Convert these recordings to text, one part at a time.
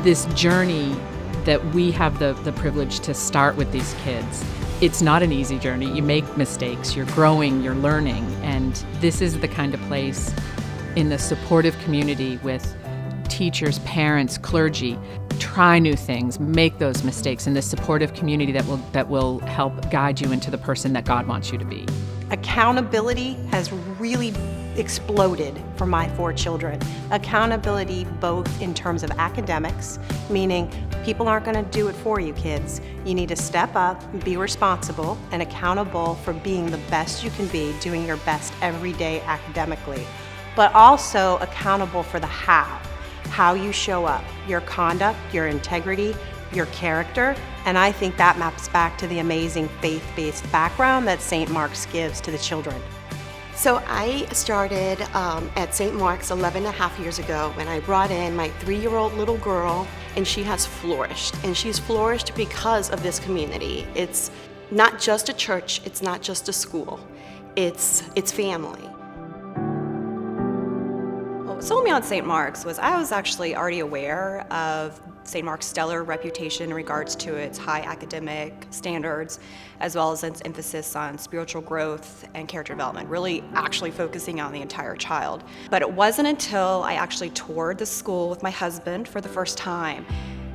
this journey that we have the privilege to start with these kids, it's not an easy journey. You make mistakes, you're growing, you're learning, and this is the kind of place in the supportive community with teachers, parents, clergy. Try new things, make those mistakes in this supportive community that will help guide you into the person that God wants you to be. Accountability has really exploded for my 4 children. Accountability both in terms of academics, meaning people aren't going to do it for you, kids. You need to step up, be responsible, and accountable for being the best you can be, doing your best every day academically, but also accountable for the how you show up, your conduct, your integrity, your character, and I think that maps back to the amazing faith-based background that St. Mark's gives to the children. So I started at St. Mark's 11 and a half years ago when I brought in my 3-year-old little girl, and she has flourished. And she's flourished because of this community. It's not just a church, it's not just a school, it's family. What sold me on St. Mark's was I was actually already aware of St. Mark's stellar reputation in regards to its high academic standards, as well as its emphasis on spiritual growth and character development, really actually focusing on the entire child. But it wasn't until I actually toured the school with my husband for the first time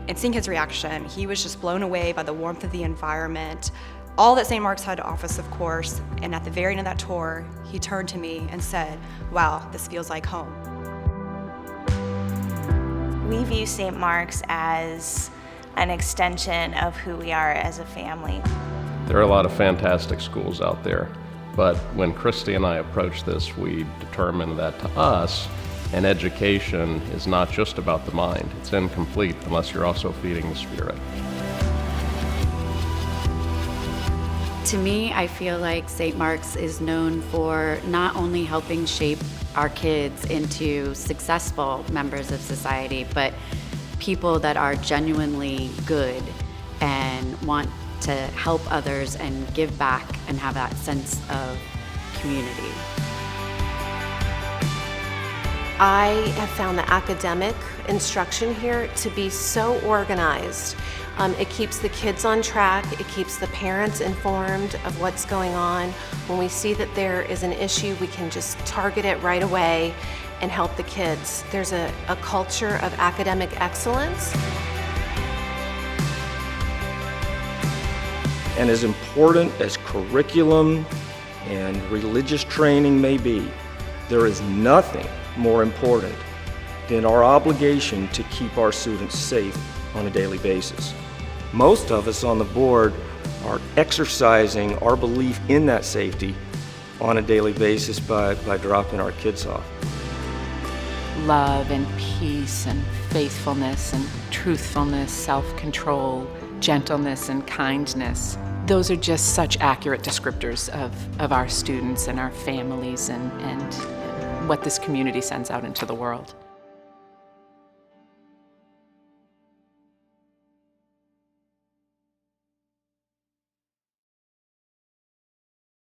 and seeing his reaction, he was just blown away by the warmth of the environment, all that St. Mark's had to offer, of course, and at the very end of that tour, he turned to me and said, "Wow, this feels like home." We view St. Mark's as an extension of who we are as a family. There are a lot of fantastic schools out there, but when Christy and I approached this, we determined that to us, an education is not just about the mind. It's incomplete unless you're also feeding the spirit. To me, I feel like St. Mark's is known for not only helping shape our kids into successful members of society, but people that are genuinely good and want to help others and give back and have that sense of community. I have found the academic instruction here to be so organized. It keeps the kids on track, it keeps the parents informed of what's going on. When we see that there is an issue, we can just target it right away and help the kids. There's a culture of academic excellence. And as important as curriculum and religious training may be, there is nothing more important than our obligation to keep our students safe on a daily basis. Most of us on the board are exercising our belief in that safety on a daily basis by dropping our kids off. Love and peace and faithfulness and truthfulness, self-control, gentleness and kindness. Those are just such accurate descriptors of our students and our families and what this community sends out into the world.